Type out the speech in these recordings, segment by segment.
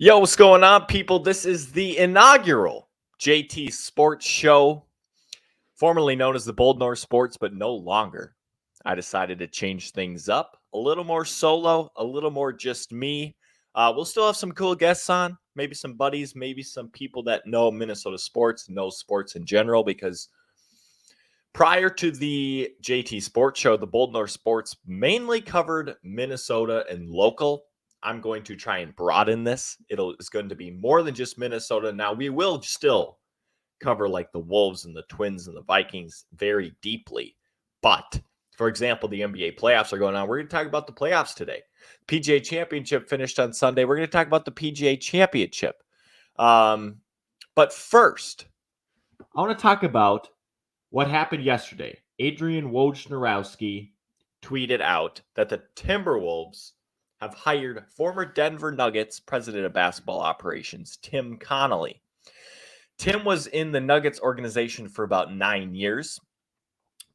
Yo, what's going on, people? This is the inaugural JT Sports Show, formerly known as the Bold North Sports, but no longer. I decided to change things up a little more solo, a little more just me. We'll still have some cool guests on, maybe some buddies, maybe some people that know Minnesota sports, know sports in general, because prior to the JT Sports Show, the Bold North Sports mainly covered Minnesota and local. I'm going to try and broaden this. It's going to be more than just Minnesota. Now, we will still cover like the Wolves and the Twins and the Vikings very deeply. But, for example, the NBA playoffs are going on. We're going to talk about the playoffs today. PGA Championship finished on Sunday. We're going to talk about the PGA Championship. But first, I want to talk about what happened yesterday. Adrian Wojnarowski tweeted out that the Timberwolves have hired former Denver Nuggets president of basketball operations, Tim Connelly. Tim was in the Nuggets organization for about 9 years.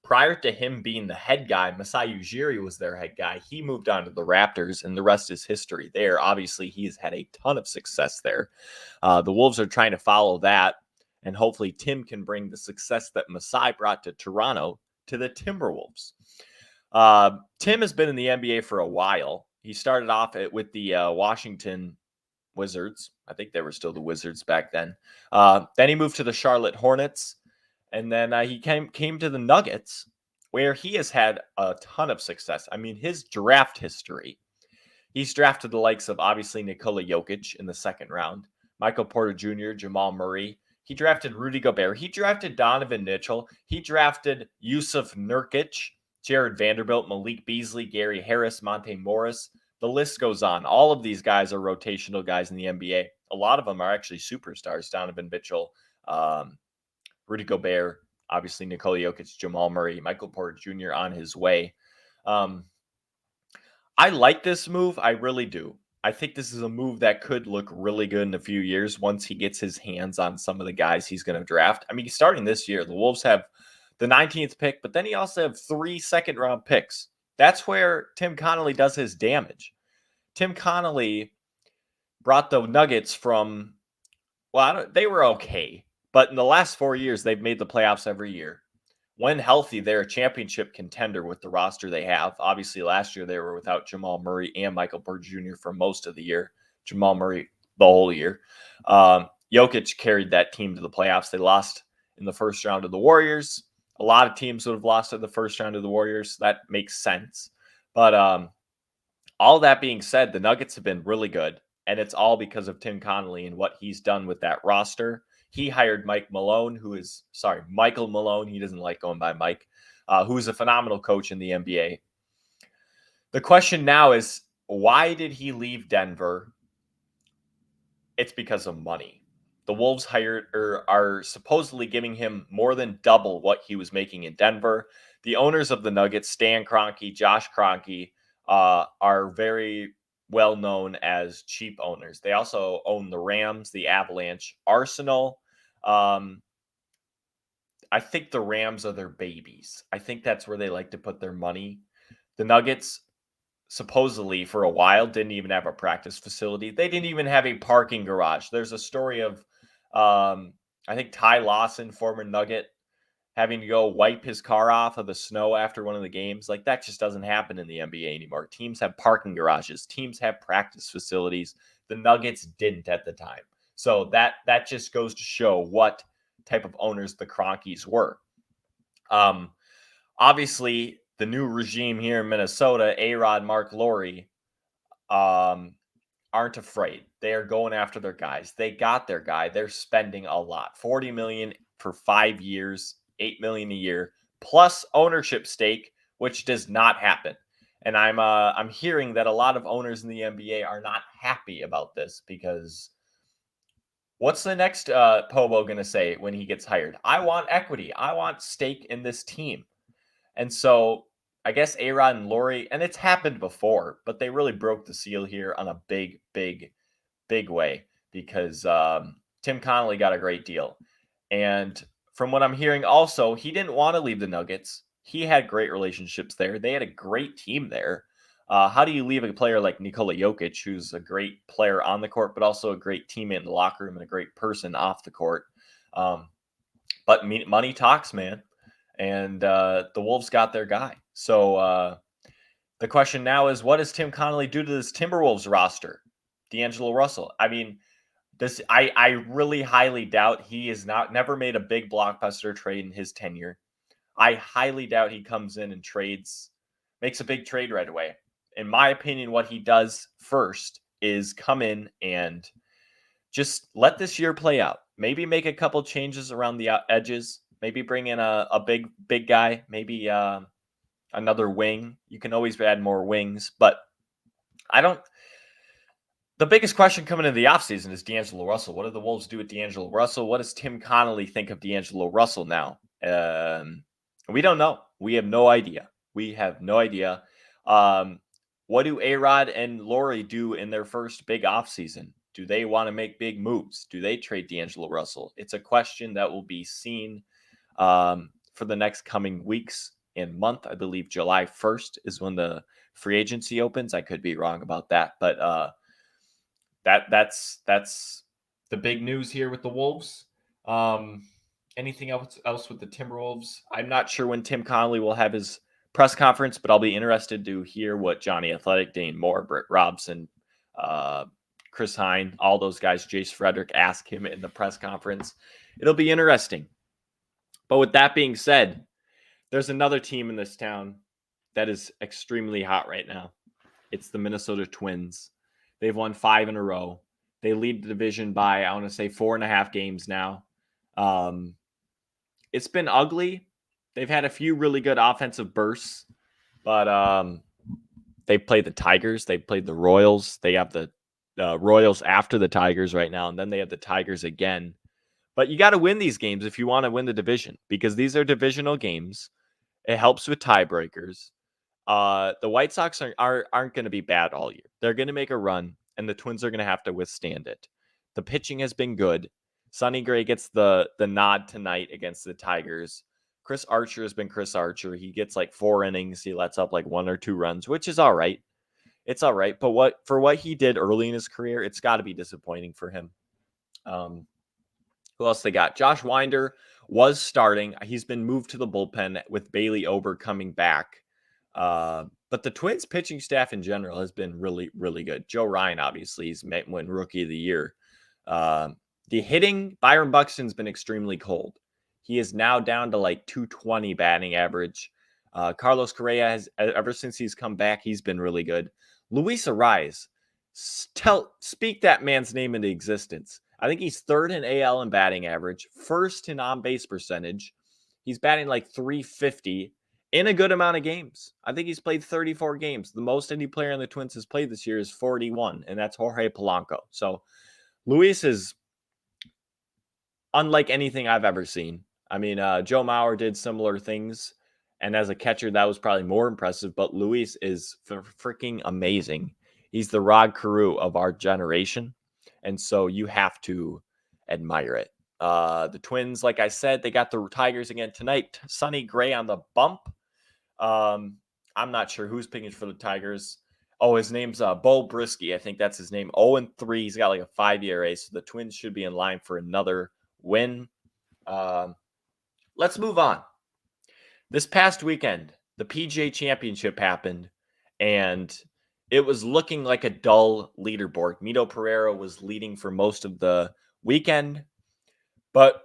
Prior to him being the head guy, Masai Ujiri was their head guy. He moved on to the Raptors, and the rest is history there. Obviously, he's had a ton of success there. The Wolves are trying to follow that, and hopefully Tim can bring the success that Masai brought to Toronto to the Timberwolves. Tim has been in the NBA for a while. He started off with the Washington Wizards. I think they were still the Wizards back then. Then he moved to the Charlotte Hornets, and then he came to the Nuggets, where he has had a ton of success. I mean, his draft history. He's drafted the likes of, obviously, Nikola Jokic in the second round, Michael Porter Jr., Jamal Murray. He drafted Rudy Gobert. He drafted Donovan Mitchell. He drafted Yusuf Nurkic, Jared Vanderbilt, Malik Beasley, Gary Harris, Monte Morris. The list goes on. All of these guys are rotational guys in the NBA. A lot of them are actually superstars. Donovan Mitchell, Rudy Gobert, obviously Nikola Jokic, Jamal Murray, Michael Porter Jr. on his way. I like this move. I really do. I think this is a move that could look really good in a few years once he gets his hands on some of the guys he's going to draft. I mean, starting this year, the Wolves have the 19th pick, but then he also have 3 second-round picks. That's where Tim Connelly does his damage. Tim Connelly brought the Nuggets from, they were okay, but in the last 4 years, they've made the playoffs every year. When healthy, they're a championship contender with the roster they have. Obviously, last year they were without Jamal Murray and Michael Porter Jr. for most of the year. Jamal Murray the whole year. Jokic carried that team to the playoffs. They lost in the first round of the Warriors. A lot of teams would have lost in the first round of the Warriors. That makes sense. But all that being said, the Nuggets have been really good, and it's all because of Tim Connelly and what he's done with that roster. He hired Michael Malone. He doesn't like going by Mike, who is a phenomenal coach in the NBA. The question now is, why did he leave Denver? It's because of money. The Wolves are supposedly giving him more than double what he was making in Denver. The owners of the Nuggets, Stan Kroenke, Josh Kroenke, are very well known as cheap owners. They also own the Rams, the Avalanche, Arsenal. I think the Rams are their babies. I think that's where they like to put their money. The Nuggets supposedly for a while didn't even have a practice facility. They didn't even have a parking garage. There's a story of I think Ty Lawson, former Nugget, having to go wipe his car off of the snow after one of the games. Like, that just doesn't happen in the NBA anymore. Teams have parking garages. Teams have practice facilities. The Nuggets didn't at the time. So that just goes to show what type of owners the Kroenkes were. Obviously, the new regime here in Minnesota, A-Rod, Mark Lowry, aren't afraid. They are going after their guys. They got their guy. They're spending a lot. $40 million for 5 years. $8 million a year, plus ownership stake, which does not happen. And I'm hearing that a lot of owners in the NBA are not happy about this, because what's the next Pobo going to say when he gets hired? I want equity. I want stake in this team. And so I guess A-Rod and Lowry, and it's happened before, but they really broke the seal here on a big, big, big way, because Tim Connelly got a great deal. And from what I'm hearing also, he didn't want to leave the Nuggets. He had great relationships there. They had a great team there. How do you leave a player like Nikola Jokic, who's a great player on the court, but also a great teammate in the locker room and a great person off the court? But money talks, man. And the Wolves got their guy. So the question now is, what does Tim Connelly do to this Timberwolves roster? D'Angelo Russell. I mean, I really highly doubt he has never made a big blockbuster trade in his tenure. I highly doubt he comes in and makes a big trade right away. In my opinion, what he does first is come in and just let this year play out. Maybe make a couple changes around the edges. Maybe bring in a big guy. Maybe another wing. You can always add more wings, but I don't. The biggest question coming into the offseason is D'Angelo Russell. What do the Wolves do with D'Angelo Russell? What does Tim Connelly think of D'Angelo Russell now? We don't know. We have no idea. We have no idea. What do A-Rod and Laurie do in their first big offseason? Do they want to make big moves? Do they trade D'Angelo Russell? It's a question that will be seen for the next coming weeks and month. I believe July 1st is when the free agency opens. I could be wrong about that, but that's the big news here with the Wolves. Anything else with the Timberwolves? I'm not sure when Tim Connelly will have his press conference, but I'll be interested to hear what Johnny Athletic, Dane Moore, Britt Robson, Chris Hine, all those guys, Jace Frederick, ask him in the press conference. It'll be interesting. But with that being said, there's another team in this town that is extremely hot right now. It's the Minnesota Twins. They've won 5 in a row. They lead the division by, I want to say, 4.5 games now. It's been ugly. They've had a few really good offensive bursts, but they played the Tigers. They played the Royals. They have the Royals after the Tigers right now, and then they have the Tigers again. But you got to win these games if you want to win the division, because these are divisional games. It helps with tiebreakers. The White Sox aren't going to be bad all year. They're going to make a run, and the Twins are going to have to withstand it. The pitching has been good. Sonny Gray gets the nod tonight against the Tigers. Chris Archer has been Chris Archer. He gets like 4 innings. He lets up like 1 or 2 runs, which is all right. It's all right. But what he did early in his career, it's got to be disappointing for him. Who else they got? Josh Winder was starting. He's been moved to the bullpen with Bailey Ober coming back. But the Twins pitching staff in general has been really, really good. Joe Ryan, obviously, he's won Rookie of the Year. The hitting, Byron Buxton's been extremely cold. He is now down to like 220 batting average. Carlos Correa has, ever since he's come back, he's been really good. Luis Arraez, speak that man's name into existence. I think he's 3rd in AL in batting average, 1st in on-base percentage. He's batting like 350 in a good amount of games. I think he's played 34 games. The most any player on the Twins has played this year is 41, and that's Jorge Polanco. So Luis is unlike anything I've ever seen. I mean, Joe Mauer did similar things, and as a catcher, that was probably more impressive, but Luis is freaking amazing. He's the Rod Carew of our generation, and so you have to admire it. The Twins, like I said, they got the Tigers again tonight. Sonny Gray on the bump. I'm not sure who's picking for the Tigers. Oh, his name's Bo Brisky. I think that's his name. 0-3. He's got like a 5 ERA, so the Twins should be in line for another win. Let's move on. This past weekend, the PGA Championship happened, and it was looking like a dull leaderboard. Mito Pereira was leading for most of the weekend, but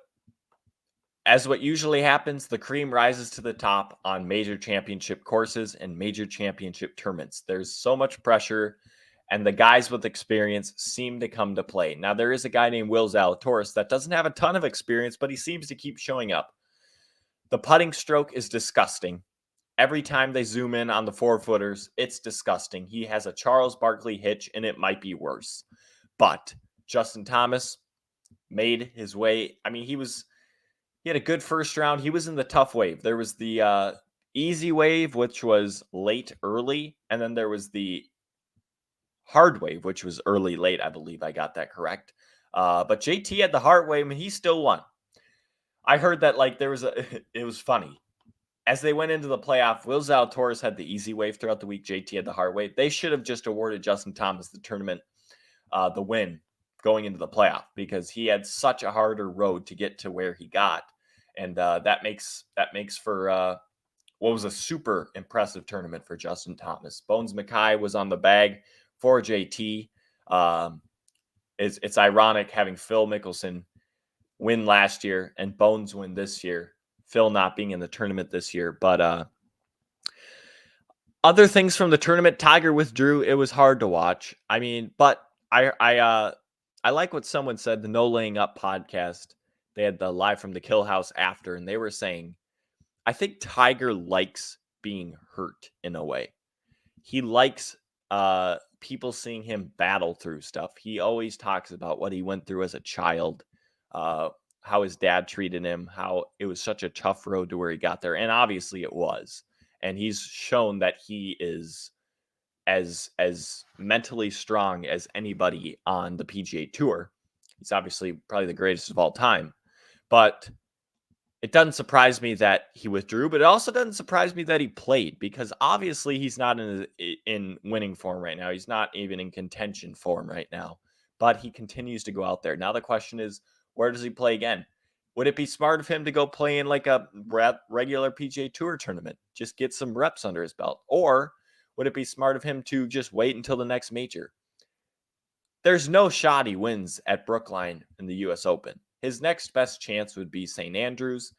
as what usually happens, the cream rises to the top on major championship courses and major championship tournaments. There's so much pressure, and the guys with experience seem to come to play. Now, there is a guy named Will Zalatoris that doesn't have a ton of experience, but he seems to keep showing up. The putting stroke is disgusting. Every time they zoom in on the 4-footers, it's disgusting. He has a Charles Barkley hitch, and it might be worse. But Justin Thomas made his way. I mean, he had a good first round. He was in the tough wave. There was the easy wave, which was late, early, and then there was the hard wave, which was early, late. I believe I got that correct. But JT had the hard wave, and he still won. I heard that like it was funny. as they went into the playoff, Will Zalatoris had the easy wave throughout the week. JT had the hard wave. They should have just awarded Justin Thomas the tournament, the win going into the playoff, because he had such a harder road to get to where he got. And that makes for what was a super impressive tournament for Justin Thomas. Bones Mackay was on the bag for JT. It's ironic having Phil Mickelson win last year and Bones win this year. Phil not being in the tournament this year, but other things from the tournament, Tiger withdrew. It was hard to watch. I mean, but I like what someone said. The No Laying Up podcast. They had the live from the Kill House after, and they were saying, I think Tiger likes being hurt in a way. He likes people seeing him battle through stuff. He always talks about what he went through as a child, how his dad treated him, how it was such a tough road to where he got there. And obviously it was. And he's shown that he is as mentally strong as anybody on the PGA Tour. He's obviously probably the greatest of all time. But it doesn't surprise me that he withdrew, but it also doesn't surprise me that he played, because obviously he's not in winning form right now. He's not even in contention form right now, but he continues to go out there. Now the question is, where does he play again? Would it be smart of him to go play in like a regular PGA Tour tournament, just get some reps under his belt? Or would it be smart of him to just wait until the next major? There's no shot he wins at Brookline in the U.S. Open. His next best chance would be St. Andrews.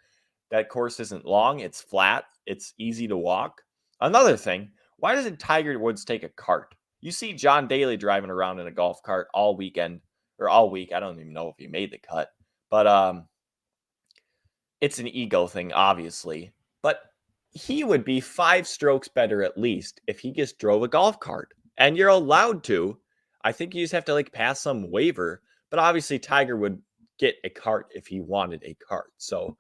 That course isn't long. It's flat. It's easy to walk. Another thing, why doesn't Tiger Woods take a cart? You see John Daly driving around in a golf cart all weekend or all week. I don't even know if he made the cut, but it's an ego thing, obviously. But he would be 5 strokes better at least if he just drove a golf cart. And you're allowed to. I think you just have to like pass some waiver. But obviously Tiger would get a cart if he wanted a cart. So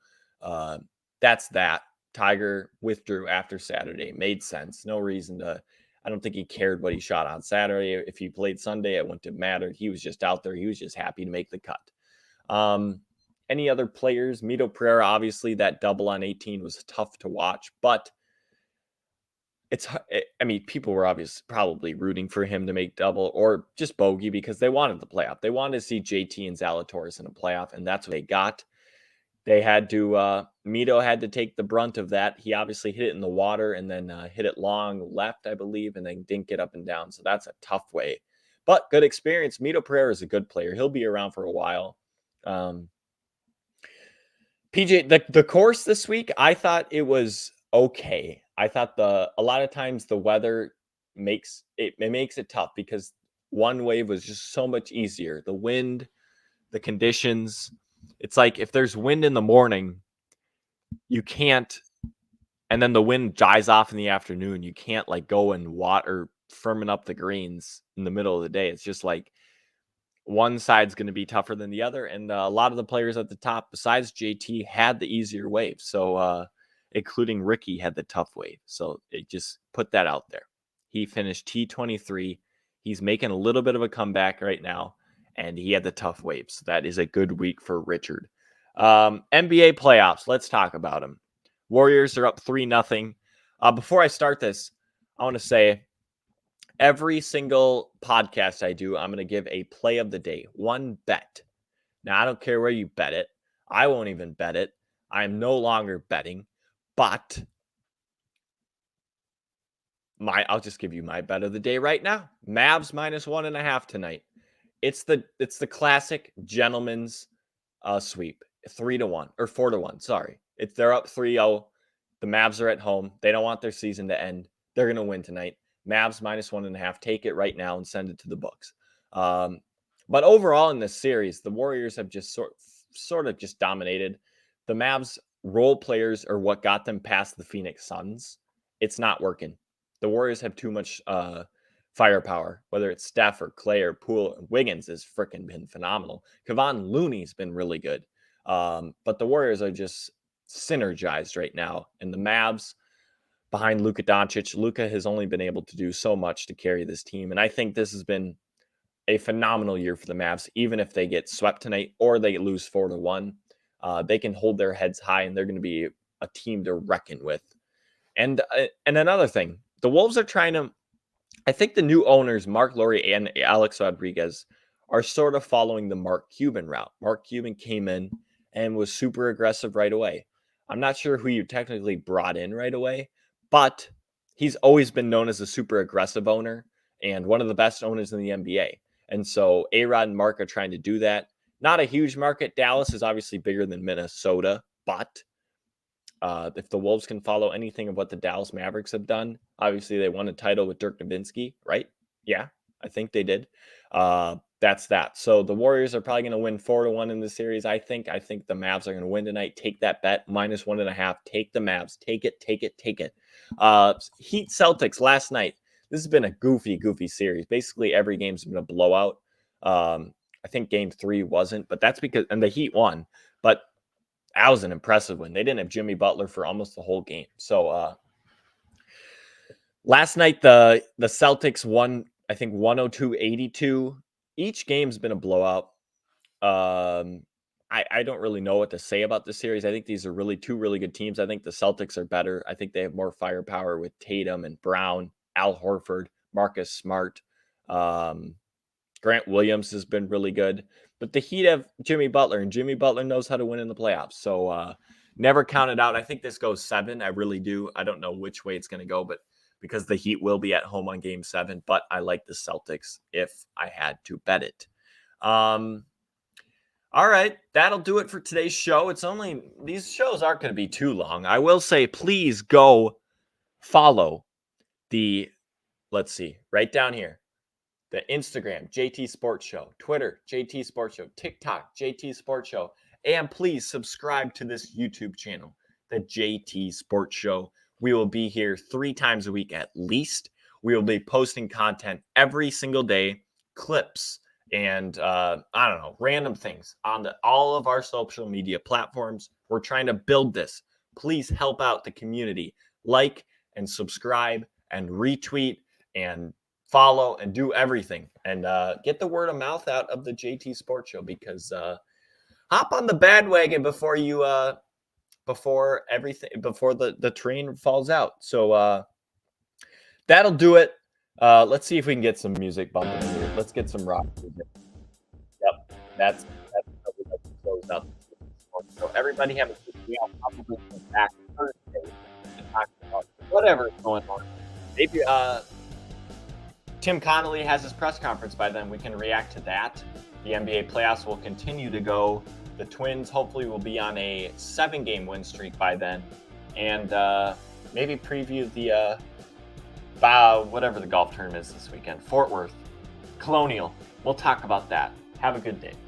that's that. Tiger withdrew after Saturday. Made sense. No reason to. I don't think he cared what he shot on Saturday. If he played Sunday, it wouldn't have mattered. He was just out there. He was just happy to make the cut. Any other players? Mito Pereira, obviously, that double on 18 was tough to watch, but people were obviously probably rooting for him to make double or just bogey because they wanted the playoff. They wanted to see JT and Zalatoris in a playoff, and that's what they got. They had to, Mito had to take the brunt of that. He obviously hit it in the water and then hit it long left, I believe, and then didn't get up and down. So that's a tough way, but good experience. Mito Pereira is a good player. He'll be around for a while. PJ, the course this week, I thought it was okay. I thought a lot of times the weather makes it tough because one wave was just so much easier. The wind, the conditions. It's like if there's wind in the morning, you can't, and then the wind dies off in the afternoon, you can't like go and water firming up the greens in the middle of the day. It's just like one side's going to be tougher than the other. And a lot of the players at the top, besides JT, had the easier wave. So, including Ricky had the tough wave. So it just put that out there. He finished T23. He's making a little bit of a comeback right now, and he had the tough wave. So that is a good week for Richard. NBA playoffs. Let's talk about them. Warriors are up 3-0. Before I start this, I want to say, every single podcast I do, I'm going to give a play of the day, one bet. Now, I don't care where you bet it. I won't even bet it. I'm no longer betting, but I'll just give you my bet of the day right now. Mavs -1.5 tonight. It's the classic gentleman's sweep, 3-1 or 4-1. Sorry, they're up 3-0. The Mavs are at home. They don't want their season to end. They're going to win tonight. Mavs -1.5. Take it right now and send it to the books. But overall in this series, the Warriors have just sort of just dominated. The Mavs role players are what got them past the Phoenix Suns. It's not working. The Warriors have too much firepower, whether it's Steph or Clay or Poole. Wiggins has freaking been phenomenal. Kevon Looney's been really good. But the Warriors are just synergized right now. And the Mavs, behind Luka Doncic, Luka has only been able to do so much to carry this team. And I think this has been a phenomenal year for the Mavs, even if they get swept tonight or they lose 4-1. They can hold their heads high, and they're going to be a team to reckon with And another thing, the Wolves are trying to. I think the new owners, Mark Laurie and Alex Rodriguez, are sort of following the Mark Cuban route. Mark Cuban came in and was super aggressive right away. I'm not sure who you technically brought in right away, but he's always been known as a super aggressive owner and one of the best owners in the NBA. And so A-Rod and Mark are trying to do that. Not a huge market. Dallas is obviously bigger than Minnesota, but if the Wolves can follow anything of what the Dallas Mavericks have done, obviously they won a title with Dirk Nowitzki, right? Yeah, I think they did. That's that. So the Warriors are probably going to win 4-1 in the series. I think. I think the Mavs are going to win tonight. Take that bet, -1.5. Take the Mavs. Take it. Take it. Take it. Heat Celtics last night. This has been a goofy series. Basically, every game's been a blowout. I think Game 3 wasn't, but that's because and the Heat won. But that was an impressive win. They didn't have Jimmy Butler for almost the whole game. So last night the Celtics won, I think 102-82. Each game's been a blowout. I don't really know what to say about this series. I think these are really two really good teams. I think the Celtics are better. I think they have more firepower with Tatum and Brown, Al Horford, Marcus Smart. Grant Williams has been really good. But the Heat have Jimmy Butler, and Jimmy Butler knows how to win in the playoffs. So never count it out. I think this goes 7. I really do. I don't know which way it's going to go, but because the Heat will be at home on Game 7, but I like the Celtics if I had to bet it. All right, that'll do it for today's show. These shows aren't going to be too long. I will say, please go follow let's see, right down here. The Instagram, JT Sports Show, Twitter, JT Sports Show, TikTok, JT Sports Show, and please subscribe to this YouTube channel, the JT Sports Show. We will be here 3 times a week at least. We will be posting content every single day, clips, and I don't know, random things on all of our social media platforms. We're trying to build this. Please help out the community. Like and subscribe and retweet and follow and do everything and get the word of mouth out of the JT Sports Show, because hop on the bandwagon before the train falls out. So that'll do it. Let's see if we can get some music bumping in here. Let's get some rock music. Yep, that's how we like to close out the Sports Show. Everybody have a good day. I'll probably come back Thursday to talk about whatever's going on. Maybe Tim Connelly has his press conference by then. We can react to that. The NBA playoffs will continue to go. The Twins hopefully will be on a 7-game win streak by then. And maybe preview the whatever the golf tournament is this weekend. Fort Worth, Colonial. We'll talk about that. Have a good day.